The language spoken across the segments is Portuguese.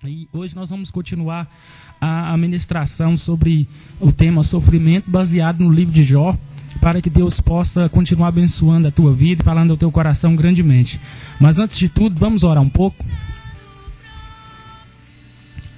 E hoje nós vamos continuar a ministração sobre o tema sofrimento, baseado no livro de Jó, para que Deus possa continuar abençoando a tua vida e falando ao teu coração grandemente. Mas antes de tudo, vamos orar um pouco.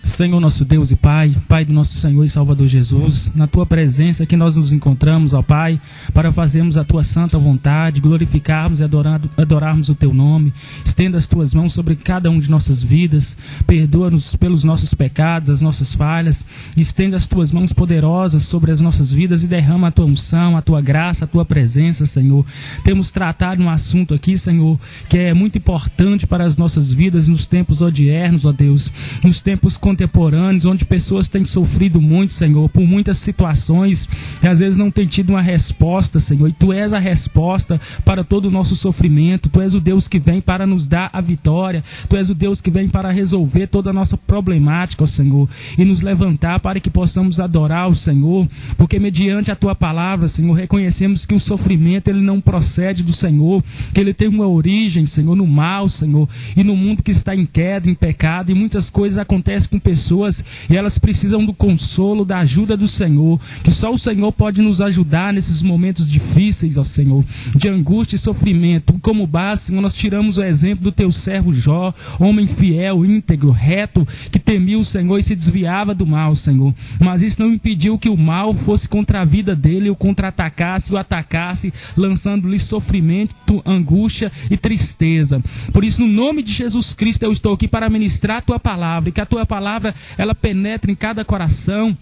Senhor nosso Deus e Pai, Pai do nosso Senhor e Salvador Jesus, na Tua presença que nós nos encontramos, ó Pai, para fazermos a Tua santa vontade, glorificarmos e adorarmos o Teu nome. Estenda as Tuas mãos sobre cada um de nossas vidas, perdoa-nos pelos nossos pecados, as nossas falhas, estenda as Tuas mãos poderosas sobre as nossas vidas e derrama a Tua unção, a Tua graça, a Tua presença, Senhor. Temos tratado um assunto aqui, Senhor, que é muito importante para as nossas vidas nos tempos odiernos, ó Deus, nos tempos contemporâneos, onde pessoas têm sofrido muito, Senhor, por muitas situações e às vezes não têm tido uma resposta, Senhor, e Tu és a resposta para todo o nosso sofrimento. Tu és o Deus que vem para nos dar a vitória, Tu és o Deus que vem para resolver toda a nossa problemática, ó Senhor, e nos levantar para que possamos adorar o Senhor, porque mediante a Tua palavra, Senhor, reconhecemos que o sofrimento ele não procede do Senhor, que ele tem uma origem, Senhor, no mal, Senhor, e no mundo que está em queda, em pecado, e muitas coisas acontecem com pessoas e elas precisam do consolo, da ajuda do Senhor, que só o Senhor pode nos ajudar nesses momentos difíceis, ó Senhor, de angústia e sofrimento. Como base, Senhor, nós tiramos o exemplo do Teu servo Jó, homem fiel, íntegro, reto, que temia o Senhor e se desviava do mal, Senhor, mas isso não impediu que o mal fosse contra a vida dele, o contra-atacasse, o atacasse, lançando-lhe sofrimento, angústia e tristeza. Por isso, no nome de Jesus Cristo, eu estou aqui para ministrar a Tua palavra, e que a Tua palavra ela penetre em cada coração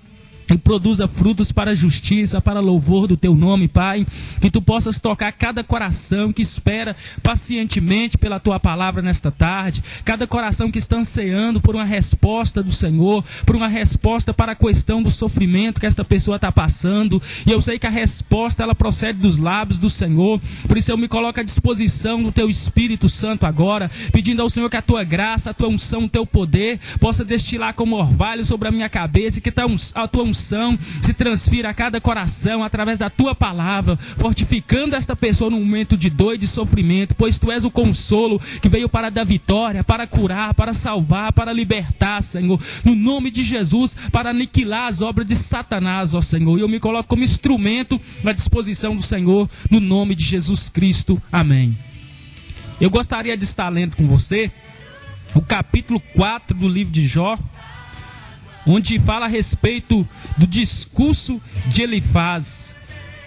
e produza frutos para a justiça, para louvor do Teu nome, Pai. Que Tu possas tocar cada coração que espera pacientemente pela Tua palavra nesta tarde, cada coração que está ansiando por uma resposta do Senhor, por uma resposta para a questão do sofrimento que esta pessoa está passando, e eu sei que a resposta ela procede dos lábios do Senhor. Por isso eu me coloco à disposição do Teu Espírito Santo agora, pedindo ao Senhor que a Tua graça, a Tua unção, o Teu poder possa destilar como orvalho sobre a minha cabeça, e que a Tua unção se transfira a cada coração através da Tua palavra, fortificando esta pessoa no momento de dor e de sofrimento, pois Tu és o consolo que veio para dar vitória, para curar, para salvar, para libertar, Senhor, no nome de Jesus, para aniquilar as obras de Satanás, ó Senhor. E eu me coloco como instrumento à disposição do Senhor, no nome de Jesus Cristo. Amém. Eu gostaria de estar lendo com você o capítulo 4 do livro de Jó, onde fala a respeito do discurso de Elifaz,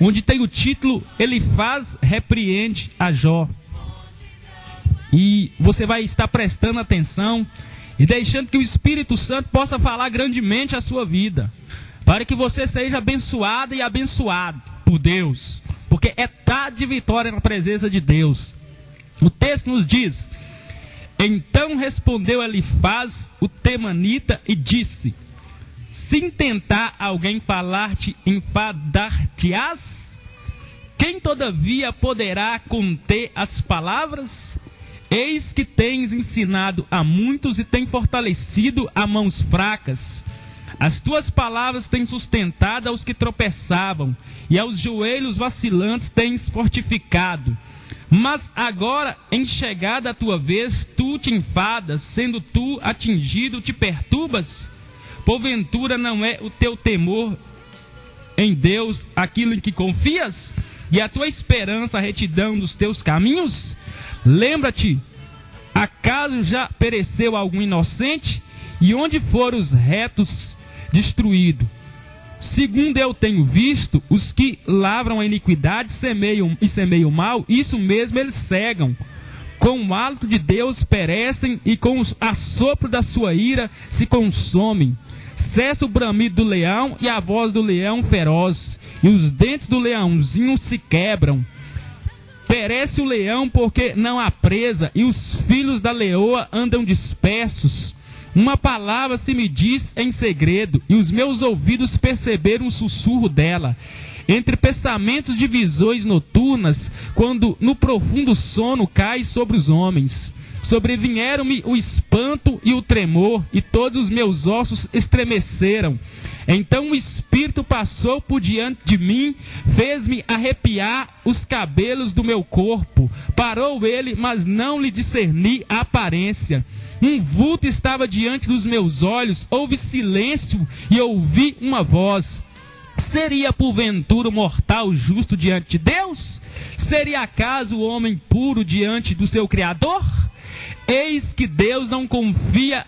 onde tem o título Elifaz repreende a Jó. E você vai estar prestando atenção e deixando que o Espírito Santo possa falar grandemente a sua vida, para que você seja abençoado e abençoado por Deus, porque é tarde de vitória na presença de Deus. O texto nos diz: então respondeu Elifaz, o temanita, e disse: se intentar alguém falar-te, enfadar-te-ás? Quem todavia poderá conter as palavras? Eis que tens ensinado a muitos e tens fortalecido a mãos fracas. As tuas palavras têm sustentado aos que tropeçavam, e aos joelhos vacilantes tens fortificado. Mas agora, em chegada a tua vez, tu te enfadas, sendo tu atingido, te perturbas? Porventura não é o teu temor em Deus aquilo em que confias? E a tua esperança a retidão dos teus caminhos? Lembra-te, acaso já pereceu algum inocente? E onde foram os retos destruídos? Segundo eu tenho visto, os que lavram a iniquidade semeiam mal, isso mesmo eles cegam. Com o hálito de Deus perecem, e com o assopro da sua ira se consomem. Cessa o bramido do leão e a voz do leão feroz, e os dentes do leãozinho se quebram. Perece o leão porque não há presa, e os filhos da leoa andam dispersos. Uma palavra se me diz em segredo, e os meus ouvidos perceberam o sussurro dela. Entre pensamentos de visões noturnas, quando no profundo sono cai sobre os homens. Sobrevieram-me o espanto e o tremor, e todos os meus ossos estremeceram. Então o Espírito passou por diante de mim, fez-me arrepiar os cabelos do meu corpo. Parou ele, mas não lhe discerni a aparência. um vulto estava diante dos meus olhos, houve silêncio e ouvi uma voz. Seria porventura o mortal justo diante de Deus? Seria acaso o homem puro diante do seu Criador? Eis que Deus não confia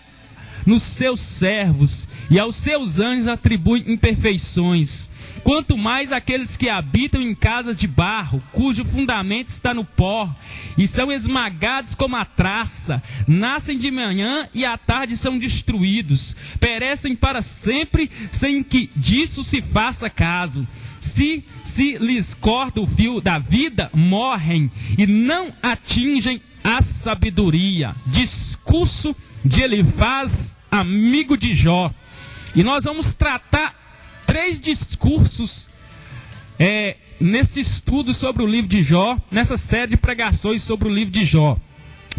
nos seus servos, e aos seus anjos atribui imperfeições. Quanto mais aqueles que habitam em casas de barro, cujo fundamento está no pó, e são esmagados como a traça, nascem de manhã e à tarde são destruídos, perecem para sempre, sem que disso se faça caso. Se lhes corta o fio da vida, morrem e não atingem a sabedoria. Discurso de Elifaz, amigo de Jó. E nós vamos tratar 3 discursos nesse estudo sobre o livro de Jó, nessa série de pregações sobre o livro de Jó.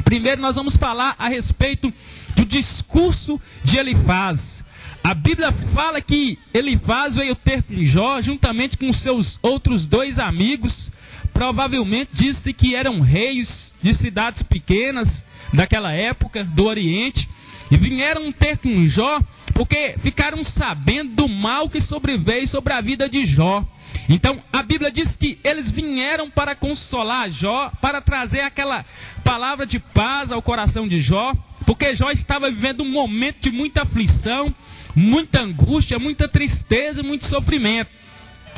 Primeiro nós vamos falar a respeito do discurso de Elifaz. A Bíblia fala que Elifaz veio ter com Jó, juntamente com seus outros 2 amigos. Provavelmente disse que eram reis de cidades pequenas daquela época, do Oriente. E vieram ter com Jó porque ficaram sabendo do mal que sobreveio sobre a vida de Jó. Então a Bíblia diz que eles vieram para consolar Jó, para trazer aquela palavra de paz ao coração de Jó, porque Jó estava vivendo um momento de muita aflição, muita angústia, muita tristeza e muito sofrimento.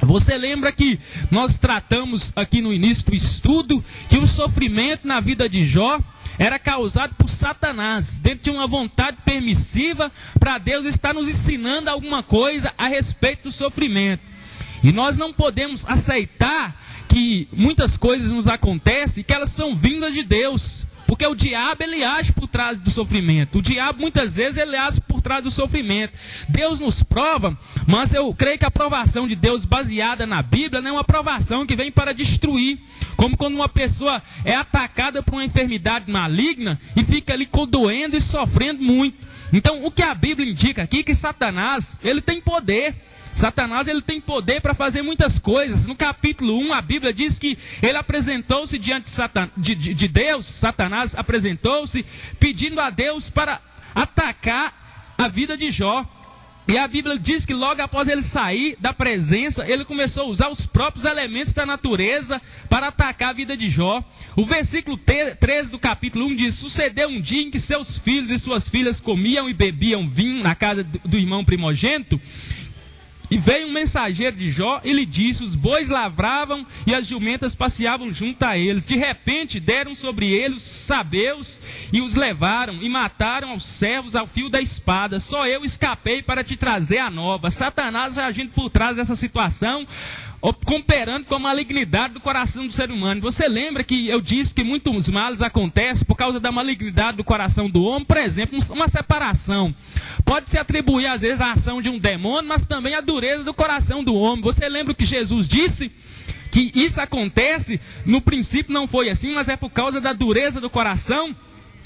Você lembra que nós tratamos aqui no início do estudo que o sofrimento na vida de Jó era causado por Satanás, dentro de uma vontade permissiva para Deus estar nos ensinando alguma coisa a respeito do sofrimento. E nós não podemos aceitar que muitas coisas nos acontecem e que elas são vindas de Deus. Porque o diabo, ele age por trás do sofrimento. O diabo, muitas vezes, ele age por trás do sofrimento. Deus nos prova, mas eu creio que a provação de Deus baseada na Bíblia não é uma provação que vem para destruir. Como quando uma pessoa é atacada por uma enfermidade maligna e fica ali doendo e sofrendo muito. Então, o que a Bíblia indica aqui é que Satanás, ele tem poder. Satanás, ele tem poder para fazer muitas coisas. No capítulo 1, a Bíblia diz que ele apresentou-se diante de Deus. Satanás apresentou-se pedindo a Deus para atacar a vida de Jó. E a Bíblia diz que logo após ele sair da presença, ele começou a usar os próprios elementos da natureza para atacar a vida de Jó. O versículo 13 do capítulo 1 diz: sucedeu um dia em que seus filhos e suas filhas comiam e bebiam vinho na casa do irmão primogênito. E veio um mensageiro de Jó e lhe disse: os bois lavravam e as jumentas passeavam junto a eles. De repente deram sobre eles os sabeus e os levaram e mataram aos servos ao fio da espada. Só eu escapei para te trazer a nova. Satanás agindo por trás dessa situação, comparando com a malignidade do coração do ser humano. Você lembra que eu disse que muitos males acontecem por causa da malignidade do coração do homem? Por exemplo, uma separação. Pode-se atribuir às vezes a ação de um demônio, mas também a dureza do coração do homem. Você lembra que Jesus disse que isso acontece? No princípio não foi assim, mas é por causa da dureza do coração.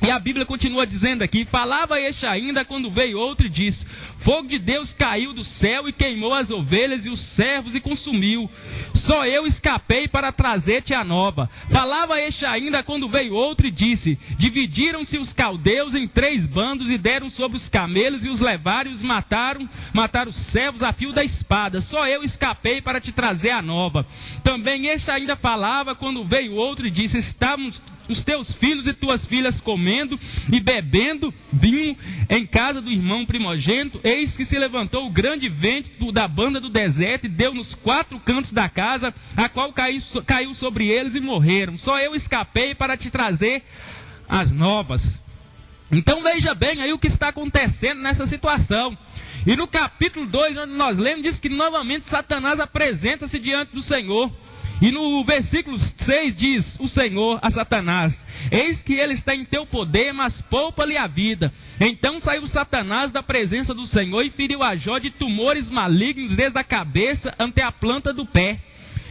E a Bíblia continua dizendo aqui: falava este ainda quando veio outro e disse: fogo de Deus caiu do céu e queimou as ovelhas e os servos e consumiu. Só eu escapei para trazer-te a nova. Falava este ainda quando veio outro e disse: dividiram-se os caldeus em 3 bandos e deram sobre os camelos e os levaram e os mataram os servos a fio da espada. Só eu escapei para te trazer a nova. Também este ainda falava quando veio outro e disse: estávamos os teus filhos e tuas filhas comendo e bebendo vinho em casa do irmão primogênito. Eis que se levantou o grande vento da banda do deserto e deu nos 4 cantos da casa, a qual caiu sobre eles e morreram. Só eu escapei para te trazer as novas. Então veja bem aí o que está acontecendo nessa situação. E no capítulo 2, onde nós lemos, diz que novamente Satanás apresenta-se diante do Senhor. E no versículo 6 diz o Senhor a Satanás: eis que ele está em teu poder, mas poupa-lhe a vida. Então saiu Satanás da presença do Senhor e feriu a Jó de tumores malignos desde a cabeça até a planta do pé.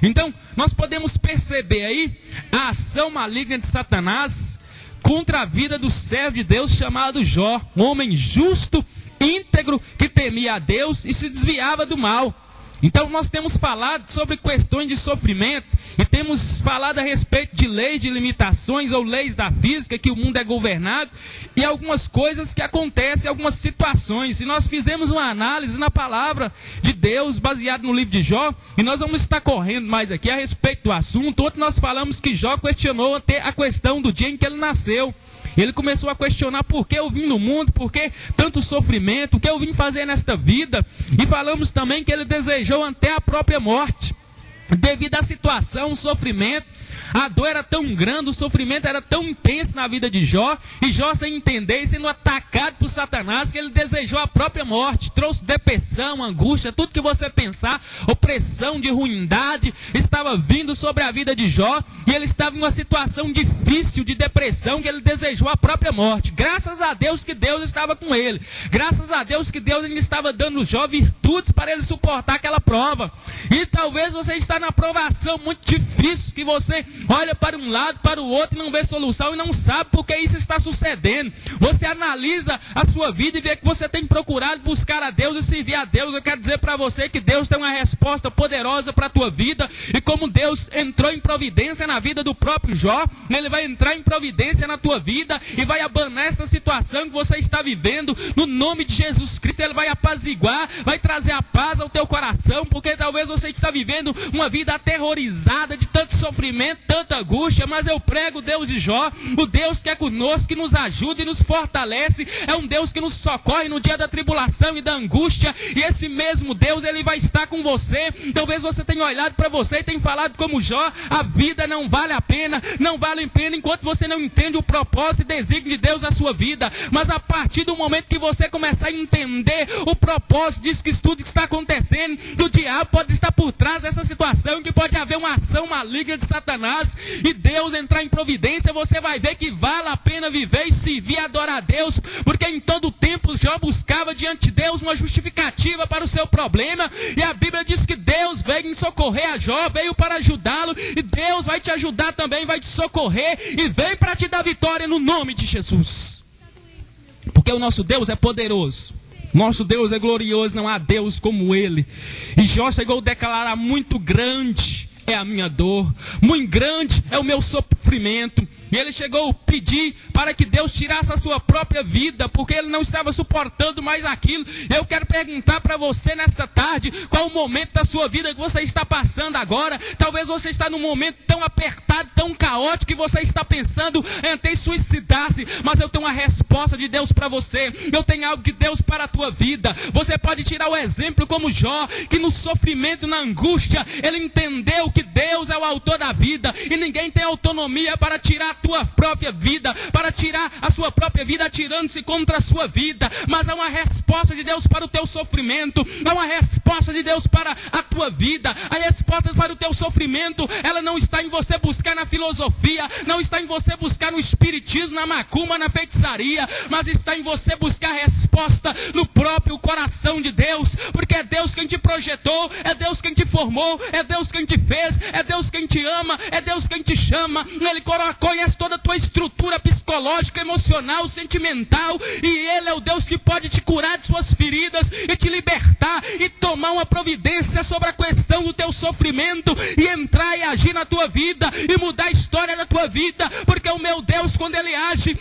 Então nós podemos perceber aí a ação maligna de Satanás contra a vida do servo de Deus chamado Jó, um homem justo, íntegro, que temia a Deus e se desviava do mal. Então nós temos falado sobre questões de sofrimento e temos falado a respeito de leis de limitações ou leis da física, que o mundo é governado, e algumas coisas que acontecem, algumas situações. E nós fizemos uma análise na palavra de Deus, baseado no livro de Jó, e nós vamos estar correndo mais aqui a respeito do assunto. Outro nós falamos que Jó questionou até a questão do dia em que ele nasceu. Ele começou a questionar por que eu vim no mundo, por que tanto sofrimento, o que eu vim fazer nesta vida. E falamos também que ele desejou até a própria morte. Devido à situação, o sofrimento, a dor era tão grande, o sofrimento era tão intenso na vida de Jó, e Jó, sem entender e sendo atacado por Satanás, que ele desejou a própria morte. Trouxe depressão, angústia, tudo que você pensar, opressão de ruindade, estava vindo sobre a vida de Jó, e ele estava em uma situação difícil de depressão, que ele desejou a própria morte. Graças a Deus que Deus estava com ele, graças a Deus que Deus ainda estava dando a Jó virtudes para ele suportar aquela prova. E talvez você está na provação muito difícil, que você olha para um lado, para o outro e não vê solução e não sabe por que isso está sucedendo. Você analisa a sua vida e vê que você tem procurado buscar a Deus e servir a Deus. Eu quero dizer para você que Deus tem uma resposta poderosa para a tua vida, e como Deus entrou em providência na vida do próprio Jó, Ele vai entrar em providência na tua vida e vai abanar esta situação que você está vivendo. No nome de Jesus Cristo, Ele vai apaziguar, vai trazer a paz ao teu coração, porque talvez você está vivendo uma vida aterrorizada de tanto sofrimento, tanta angústia, mas eu prego o Deus de Jó, o Deus que é conosco, que nos ajuda e nos fortalece, é um Deus que nos socorre no dia da tribulação e da angústia, e esse mesmo Deus, Ele vai estar com você. Talvez você tenha olhado para você e tenha falado como Jó, a vida não vale a pena, não vale a pena enquanto você não entende o propósito e desígnio de Deus na sua vida. Mas a partir do momento que você começar a entender o propósito disso, que tudo que está acontecendo, do diabo pode estar por trás dessa situação, que pode haver uma ação maligna de Satanás, e Deus entrar em providência, você vai ver que vale a pena viver e servir e adorar a Deus, porque em todo tempo Jó buscava diante de Deus uma justificativa para o seu problema, e a Bíblia diz que Deus veio em socorrer a Jó, veio para ajudá-lo, e Deus vai te ajudar também, vai te socorrer, e vem para te dar vitória no nome de Jesus, porque o nosso Deus é poderoso. Nosso Deus é glorioso, não há Deus como Ele. E Jó chegou a declarar: muito grande é a minha dor, muito grande é o meu sofrimento. E ele chegou a pedir para que Deus tirasse a sua própria vida, porque ele não estava suportando mais aquilo. Eu quero perguntar para você nesta tarde, qual o momento da sua vida que você está passando agora? Talvez você está num momento tão apertado, tão caótico, que você está pensando em até suicidar-se, mas eu tenho uma resposta de Deus para você. Eu tenho algo de Deus para a tua vida. Você pode tirar o exemplo como Jó, que no sofrimento, na angústia, ele entendeu que Deus é o autor da vida, e ninguém tem autonomia para tirar a tua própria vida, para tirar a sua própria vida atirando-se contra a sua vida. Mas há uma resposta de Deus para o teu sofrimento, há uma resposta de Deus para a tua vida. A resposta para o teu sofrimento, ela não está em você buscar na filosofia, não está em você buscar no espiritismo, na macumba, na feitiçaria, mas está em você buscar a resposta no próprio coração de Deus, porque é Deus quem te projetou, é Deus quem te formou, é Deus quem te fez, é Deus quem te ama, é Deus quem te chama. Ele conhece toda a tua estrutura psicológica, emocional, sentimental, e Ele é o Deus que pode te curar de suas feridas e te libertar e tomar uma providência sobre a questão do teu sofrimento e entrar e agir na tua vida e mudar a história da tua vida, porque o meu Deus, quando Ele age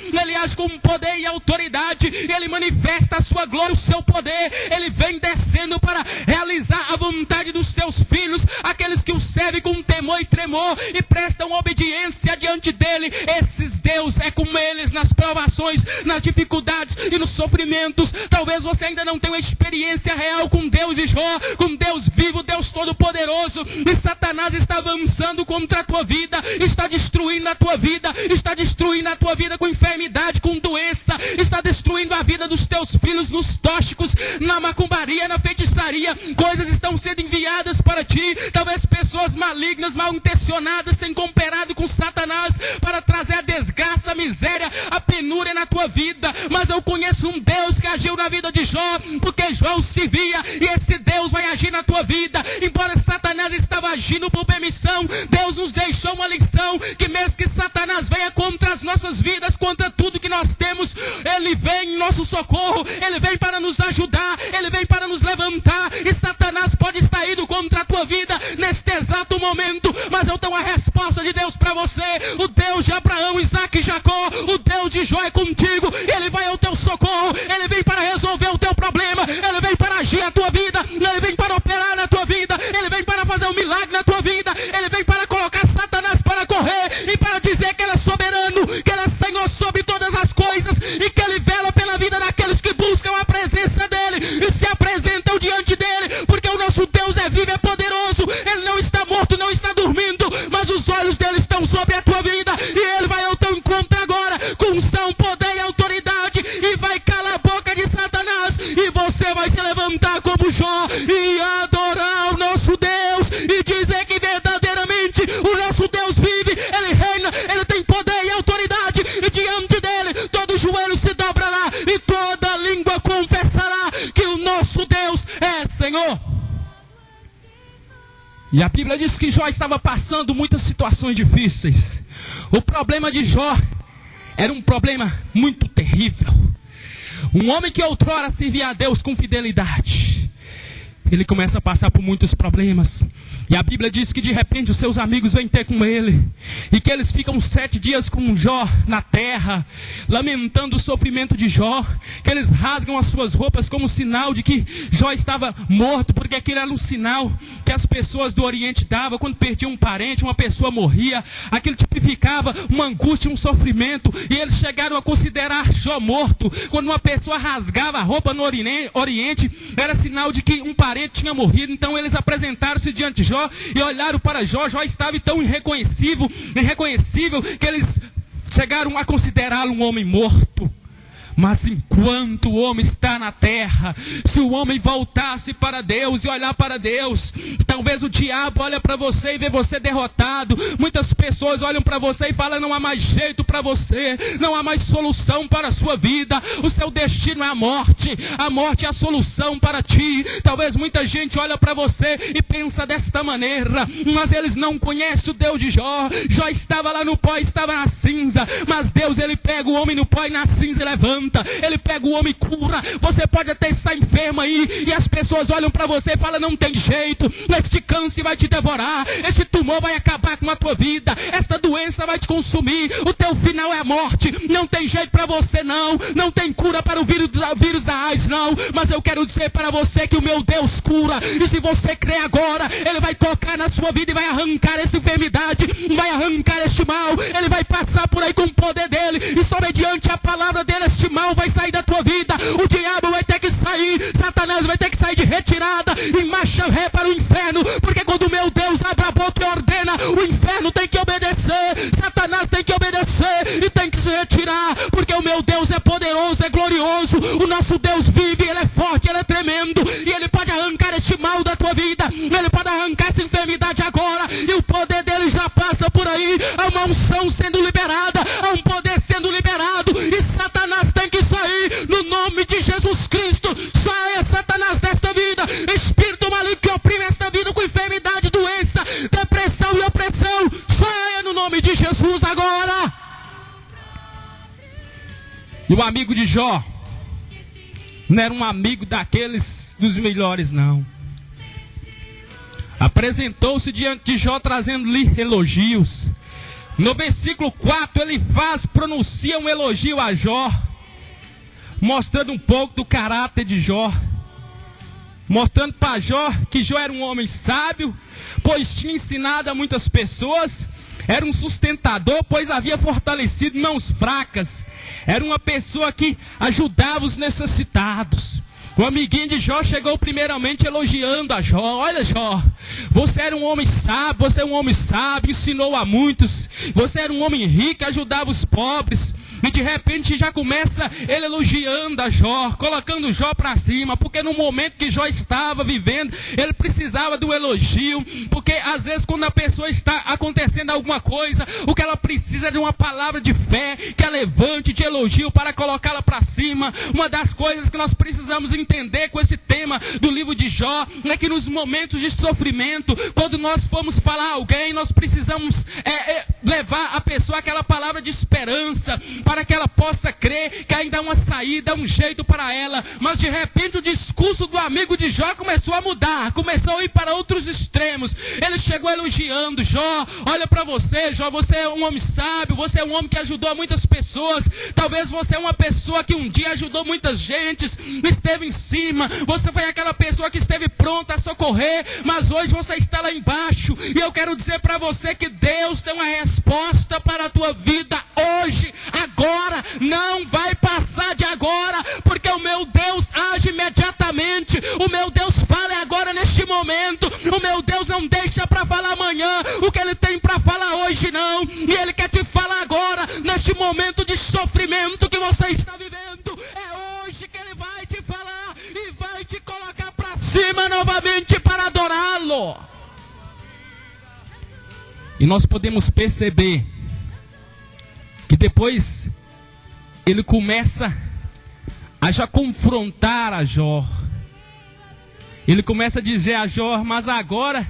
com poder e autoridade, Ele manifesta a sua glória, o seu poder, Ele vem descendo para realizar a vontade dos teus filhos, aqueles que o servem com temor e tremor e prestam obediência diante dEle. Esses Deus é com eles nas provações, nas dificuldades e nos sofrimentos. Talvez você ainda não tenha uma experiência real com Deus de Jó, com Deus vivo, Deus todo-poderoso, e Satanás está avançando contra a tua vida, está destruindo a tua vida, está destruindo a tua vida com enfermidade, com doença, está destruindo a vida dos teus filhos nos tóxicos, na macumbaria, na feitiçaria. Coisas estão sendo enviadas para ti. Talvez pessoas malignas, mal intencionadas tenham cooperado com Satanás para trazer a desgraça, a miséria, a penúria na tua vida. Mas eu conheço um Deus que agiu na vida de Jó, porque Jó se via, e esse Deus vai agir na tua vida. Embora Satanás estava agindo por permissão, Deus nos deixou uma lição, que mesmo que Satanás venha contra as nossas vidas, contra tudo que nós temos, ele vem em nosso socorro, ele vem para nos ajudar, ele vem para nos levantar. E Satanás pode estar indo contra a tua vida neste exato momento, mas eu tenho a resposta de Deus para você. O Deus de Abraão, Isaac e Jacó, o Deus de Jó é contigo. Ele vai ao teu socorro, ele vem para resolver o teu problema, ele vem para agir a tua vida, ele vem para operar na tua vida, ele vem para fazer um milagre na tua vida, ele vem para colocar Satanás para correr e para dizer que ele é soberano, que ele é Senhor sobre todas as coisas e que ele vela pela vida daqueles que buscam a presença dele e se apresentam diante dele, porque o nosso Deus é vivo, é poderoso, ele não está morto, não está dormindo, mas os olhos dele estão sobre a tua vida, e ele vai ao teu encontro agora com unção, poder e autoridade, e vai calar a boca de Satanás, e você vai se levantar como Jó e adorar o nosso Deus e dizer que verdadeiramente o nosso Deus vive, ele reina, ele tem poder e autoridade, e diante dele todo joelho se dobrará e toda língua confessará que o nosso Deus é Senhor. E a Bíblia diz que Jó estava passando muitas situações difíceis. O problema de Jó era um problema muito terrível. Um homem que outrora servia a Deus com fidelidade, ele começa a passar por muitos problemas. E a Bíblia diz que de repente os seus amigos vêm ter com ele, e que eles ficam 7 dias com Jó na terra, lamentando o sofrimento de Jó, que eles rasgam as suas roupas como sinal de que Jó estava morto, porque aquilo era um sinal que as pessoas do Oriente davam quando perdiam um parente, uma pessoa morria, aquilo tipificava uma angústia, um sofrimento, e eles chegaram a considerar Jó morto. Quando uma pessoa rasgava a roupa no Oriente, era sinal de que um parente tinha morrido. Então eles apresentaram-se diante de Jó e olharam para Jó. Jó estava tão irreconhecível, que eles chegaram a considerá-lo um homem morto. Mas enquanto o homem está na terra, se o homem voltasse para Deus e olhar para Deus, talvez o diabo olhe para você e vê você derrotado. Muitas pessoas olham para você e falam: não há mais jeito para você, não há mais solução para a sua vida, o seu destino é a morte é a solução para ti. Talvez muita gente olha para você e pensa desta maneira, mas eles não conhecem o Deus de Jó. Jó estava lá no pó, estava na cinza, mas Deus, ele pega o homem no pó e na cinza e levanta. Ele pega o homem e cura. Você pode até estar enfermo aí, e as pessoas olham para você e falam: não tem jeito, este câncer vai te devorar, este tumor vai acabar com a tua vida, esta doença vai te consumir, o teu final é a morte, não tem jeito para você não tem cura para o vírus da AIDS não. Mas eu quero dizer para você que o meu Deus cura, e se você crê agora, ele vai tocar na sua vida e vai arrancar esta enfermidade, vai arrancar este mal, ele vai passar por aí com o poder dele, e só mediante a palavra dele este mal vai sair da tua vida, o diabo vai ter que sair, Satanás vai ter que sair de retirada e marcha ré para o inferno, porque quando o meu Deus abre a boca e ordena, o inferno tem que obedecer, Satanás tem que obedecer e tem que se retirar, porque o meu Deus é poderoso, é glorioso, o nosso Deus vive, ele é forte, ele é tremendo, e ele pode arrancar este mal da tua vida, ele pode arrancar essa enfermidade agora, e o poder dele já passa por aí, há uma unção sendo liberada, há um poder sendo liberado, e Satanás tem que sair, no nome de Jesus Cristo. Saia, Satanás, desta vida, espírito maligno que oprime esta vida com enfermidade, doença, depressão e opressão, saia no nome de Jesus agora. E o amigo de Jó não era um amigo daqueles dos melhores não. Apresentou-se diante de Jó trazendo-lhe elogios. No versículo 4 ele pronuncia um elogio a Jó, mostrando um pouco do caráter de Jó, mostrando para Jó que Jó era um homem sábio, pois tinha ensinado a muitas pessoas, era um sustentador, pois havia fortalecido mãos fracas, era uma pessoa que ajudava os necessitados. O amiguinho de Jó chegou primeiramente elogiando a Jó. Olha, Jó, você era um homem sábio, ensinou a muitos. Você era um homem rico, ajudava os pobres. e de repente já começa ele elogiando a Jó, colocando Jó para cima, porque no momento que Jó estava vivendo, ele precisava do elogio, porque às vezes quando a pessoa está acontecendo alguma coisa, o que ela precisa é de uma palavra de fé, que a levante de elogio para colocá-la para cima. Uma das coisas que nós precisamos entender com esse tema do livro de Jó, é que nos momentos de sofrimento, quando nós formos falar a alguém, nós precisamos levar a pessoa aquela palavra de esperança, para que ela possa crer que ainda há uma saída, um jeito para ela. Mas de repente o discurso do amigo de Jó começou a mudar, começou a ir para outros extremos. Ele chegou elogiando Jó: olha para você, Jó, você é um homem sábio, você é um homem que ajudou muitas pessoas, talvez você é uma pessoa que um dia ajudou muitas gentes, esteve em cima, você foi aquela pessoa que esteve pronta a socorrer, mas hoje você está lá embaixo, e eu quero dizer para você que Deus tem uma resposta para a tua vida hoje, agora, não vai passar de agora, porque o meu Deus age imediatamente, o meu Deus fala agora neste momento, o meu Deus não deixa para falar amanhã o que Ele tem para falar hoje não, e Ele quer te falar agora, neste momento de sofrimento que você está vivendo, é hoje que Ele vai te falar e vai te colocar para cima novamente para adorá-lo. E nós podemos perceber que depois ele começa a já confrontar a Jó. Ele começa a dizer a Jó: mas agora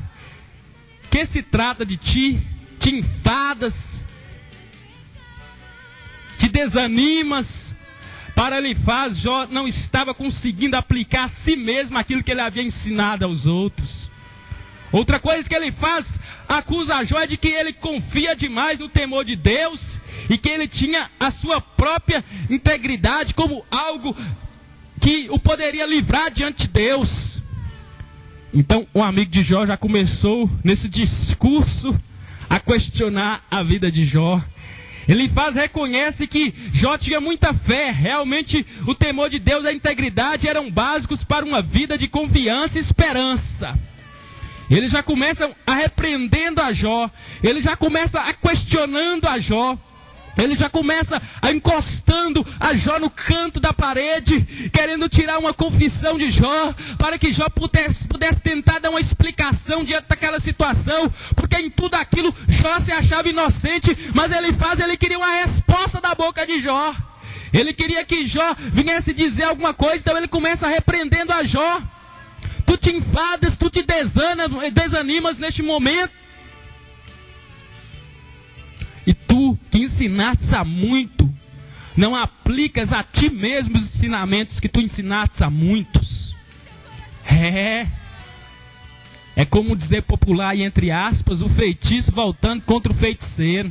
que se trata de ti, te enfadas, te desanimas. Para Elifaz, Jó não estava conseguindo aplicar a si mesmo aquilo que ele havia ensinado aos outros. Outra coisa que ele faz, acusa a Jó, é de que ele confia demais no temor de Deus e que ele tinha a sua própria integridade como algo que o poderia livrar diante de Deus. Então o amigo de Jó já começou nesse discurso a questionar a vida de Jó. Elifaz reconhece que Jó tinha muita fé, realmente o temor de Deus e a integridade eram básicos para uma vida de confiança e esperança. Ele já começa a repreendendo a Jó, ele já começa a questionando a Jó, ele já começa a encostando a Jó no canto da parede, querendo tirar uma confissão de Jó, para que Jó pudesse tentar dar uma explicação diante daquela situação, porque em tudo aquilo Jó se achava inocente, mas ele queria uma resposta da boca de Jó. Ele queria que Jó viesse dizer alguma coisa, então ele começa repreendendo a Jó. Tu te enfadas, tu te desanimas neste momento. E tu, que ensinaste a muito, não aplicas a ti mesmo os ensinamentos que tu ensinaste a muitos. É como dizer popular e entre aspas, o feitiço voltando contra o feiticeiro.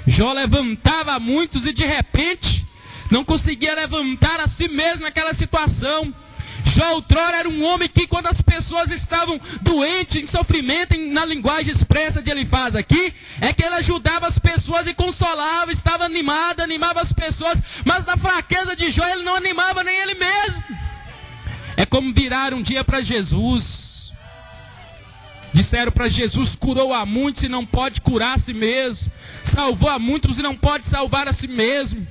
Jó levantava a muitos e de repente não conseguia levantar a si mesmo naquela situação. Jó outrora era um homem que, quando as pessoas estavam doentes, em sofrimento, na linguagem expressa de Elifaz aqui, é que ele ajudava as pessoas e consolava, estava animado, animava as pessoas, mas na fraqueza de Jó ele não animava nem ele mesmo. É como virar um dia para Jesus. Disseram para Jesus: curou a muitos e não pode curar a si mesmo, salvou a muitos e não pode salvar a si mesmo.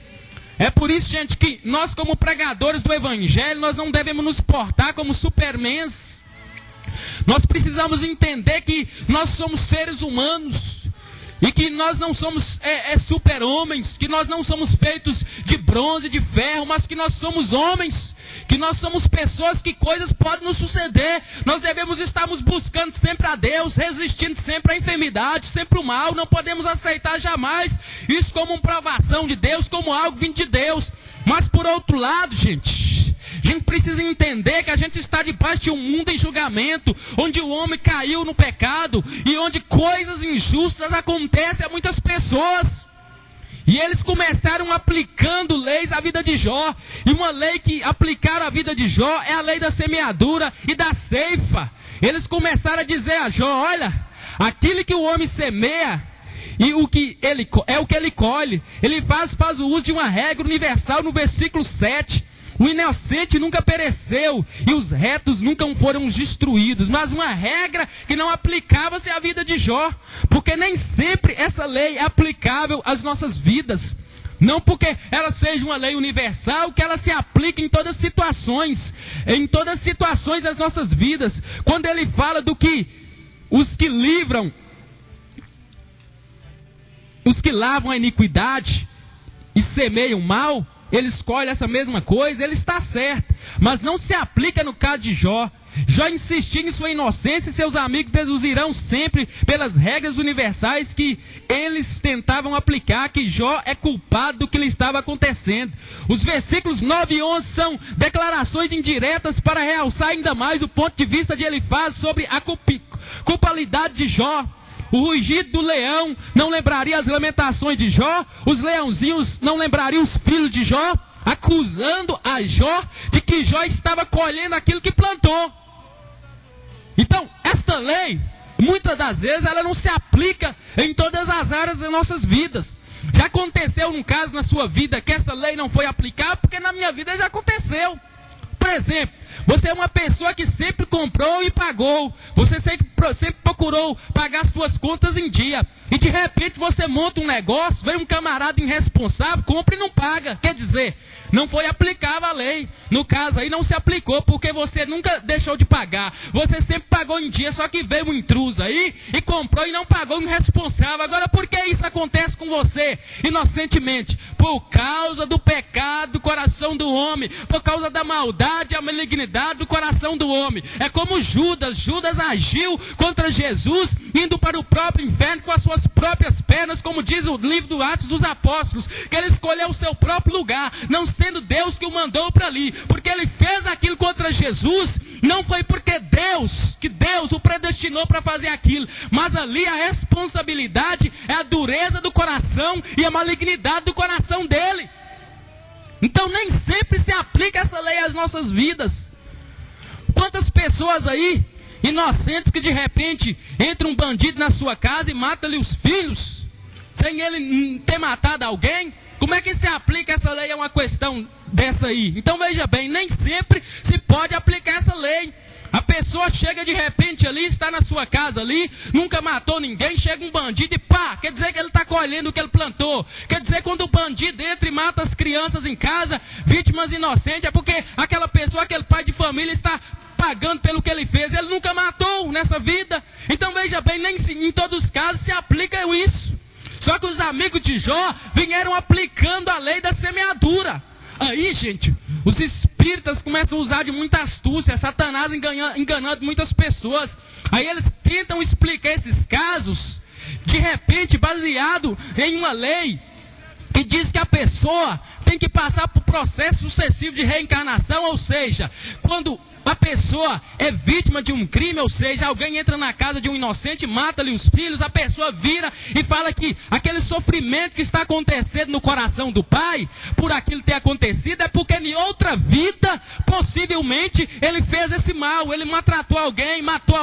É por isso, gente, que nós como pregadores do Evangelho, nós não devemos nos portar como supermans. Nós precisamos entender que nós somos seres humanos e que nós não somos super-homens, que nós não somos feitos de bronze, de ferro, mas que nós somos homens, que nós somos pessoas que coisas podem nos suceder. Nós devemos estarmos buscando sempre a Deus, resistindo sempre à enfermidade, sempre o mal. Não podemos aceitar jamais isso como uma provação de Deus, como algo vindo de Deus. Mas por outro lado, gente, a gente precisa entender que a gente está debaixo de um mundo em julgamento, onde o homem caiu no pecado e onde coisas injustas acontecem a muitas pessoas. E eles começaram aplicando leis à vida de Jó. E uma lei que aplicaram à vida de Jó é a lei da semeadura e da ceifa. Eles começaram a dizer a Jó: olha, aquilo que o homem semeia e o que ele colhe. Ele faz o uso de uma regra universal no versículo 7. O inocente nunca pereceu e os retos nunca foram destruídos. Mas uma regra que não aplicava-se à vida de Jó, porque nem sempre essa lei é aplicável às nossas vidas. Não porque ela seja uma lei universal, que ela se aplique em todas as situações das nossas vidas. Quando ele fala do que os que livram, os que lavam a iniquidade e semeiam mal, ele escolhe essa mesma coisa, ele está certo, mas não se aplica no caso de Jó. Jó insistia em sua inocência e seus amigos deduzirão sempre pelas regras universais que eles tentavam aplicar, que Jó é culpado do que lhe estava acontecendo. Os versículos 9 e 11 são declarações indiretas para realçar ainda mais o ponto de vista de Elifaz sobre a culpabilidade de Jó. O rugido do leão não lembraria as lamentações de Jó, os leãozinhos não lembrariam os filhos de Jó, acusando a Jó de que Jó estava colhendo aquilo que plantou. Então, esta lei, muitas das vezes, ela não se aplica em todas as áreas das nossas vidas. Já aconteceu um caso na sua vida que essa lei não foi aplicada, porque na minha vida já aconteceu. Por exemplo, você é uma pessoa que sempre comprou e pagou. Você sempre procurou pagar as suas contas em dia. E de repente você monta um negócio, vem um camarada irresponsável, compra e não paga. Quer dizer, não foi aplicável a lei. No caso aí não se aplicou, porque você nunca deixou de pagar. Você sempre pagou em dia, só que veio um intruso aí e comprou e não pagou, irresponsável. Agora, por que isso acontece com você inocentemente? Por causa do pecado do coração do homem, por causa da maldade e a malignidade do coração do homem. É como Judas agiu contra Jesus, indo para o próprio inferno com as suas próprias pernas, como diz o livro do Atos dos Apóstolos, que ele escolheu o seu próprio lugar, não sendo Deus que o mandou para ali, porque ele fez aquilo contra Jesus, não foi porque Deus o predestinou para fazer aquilo, mas ali a responsabilidade é a dureza do coração e a malignidade do coração dele. Então nem sempre se aplica essa lei às nossas vidas. Quantas pessoas aí, inocentes, que de repente entra um bandido na sua casa e mata-lhe os filhos, sem ele ter matado alguém? Como é que se aplica essa lei a uma questão dessa aí? Então veja bem, nem sempre se pode aplicar essa lei. A pessoa chega de repente ali, está na sua casa ali, nunca matou ninguém, chega um bandido e pá, quer dizer que ele está colhendo o que ele plantou. Quer dizer, quando o bandido entra e mata as crianças em casa, vítimas inocentes, é porque aquela pessoa, aquele pai de família está pagando pelo que ele fez, ele nunca matou nessa vida. Então veja bem, nem em todos os casos se aplica isso. Só que os amigos de Jó vieram aplicando a lei da semeadura. Aí, gente, os espíritas começam a usar de muita astúcia, Satanás enganando muitas pessoas. Aí eles tentam explicar esses casos, de repente, baseado em uma lei que diz que a pessoa tem que passar por processo sucessivo de reencarnação, ou seja, quando a pessoa é vítima de um crime, ou seja, alguém entra na casa de um inocente, mata-lhe os filhos, a pessoa vira e fala que aquele sofrimento que está acontecendo no coração do pai, por aquilo ter acontecido, é porque em outra vida, possivelmente, ele fez esse mal, ele maltratou alguém, matou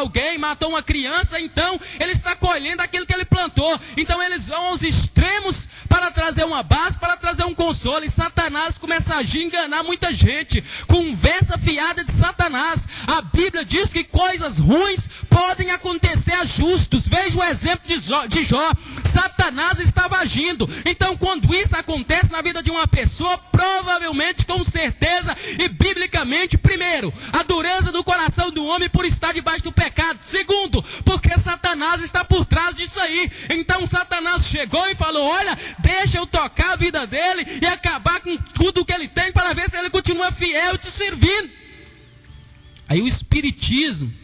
uma criança, então ele está colhendo aquilo que ele plantou. Então eles vão aos extremos para trazer uma base, para trazer um consolo, e Satanás começa a agir e enganar muita gente, conversa fiada de Satanás. A Bíblia diz que coisas ruins podem acontecer a justos. Veja o exemplo de Jó. Satanás estava agindo. Então, quando isso acontece na vida de uma pessoa, provavelmente, com certeza e biblicamente, primeiro, a dureza do coração do homem por estar debaixo do pecado. Segundo, porque Satanás está por trás disso aí. Então Satanás chegou e falou: olha, deixa eu tocar a vida dele e acabar com tudo que ele tem, para ver se ele continua fiel te servindo. Aí o espiritismo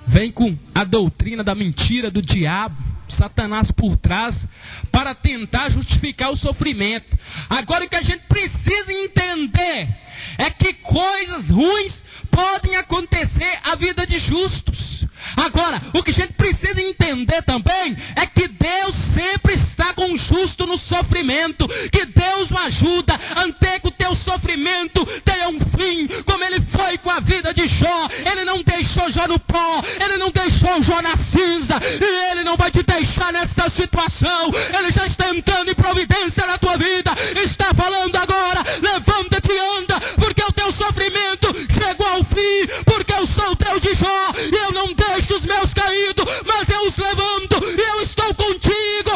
vem com a doutrina da mentira do diabo, Satanás por trás, para tentar justificar o sofrimento. Agora o que a gente precisa entender é que coisas ruins podem acontecer à vida de justos. Agora, o que a gente precisa entender também é que Deus sempre está com o justo no sofrimento, que Deus o ajuda até que o teu sofrimento tenha um fim, como ele foi com a vida de Jó. Ele não deixou Jó no pó, ele não deixou Jó na cinza, e ele não vai te deixar nessa situação. Ele já está entrando em providência na tua vida, está falando agora: levanta-te e anda, porque o teu sofrimento chegou ao fim, porque eu sou o Deus de Jó, e eu não deixo os meus caídos, mas eu os levanto, e eu estou contigo,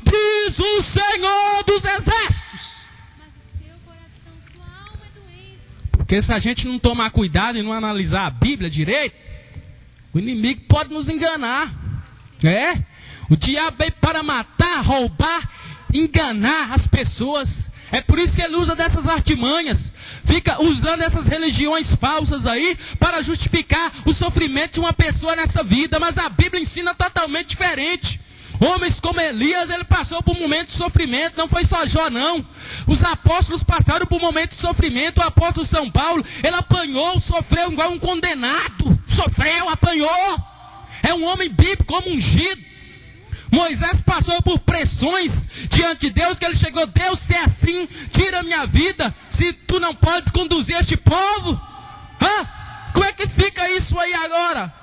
diz o Porque se a gente não tomar cuidado e não analisar a Bíblia direito, o inimigo pode nos enganar. O diabo veio para matar, roubar, enganar as pessoas. É por isso que ele usa dessas artimanhas. Fica usando essas religiões falsas aí para justificar o sofrimento de uma pessoa nessa vida. Mas a Bíblia ensina totalmente diferente. Homens como Elias, ele passou por um momento de sofrimento. Não foi só Jó, não. Os apóstolos passaram por um momento de sofrimento. O apóstolo São Paulo, ele apanhou, sofreu igual um condenado. Sofreu, apanhou. É um homem bíblico, como ungido. Moisés passou por pressões diante de Deus, que ele chegou: Deus, se é assim, tira a minha vida, se tu não podes conduzir este povo. Como é que fica isso aí agora?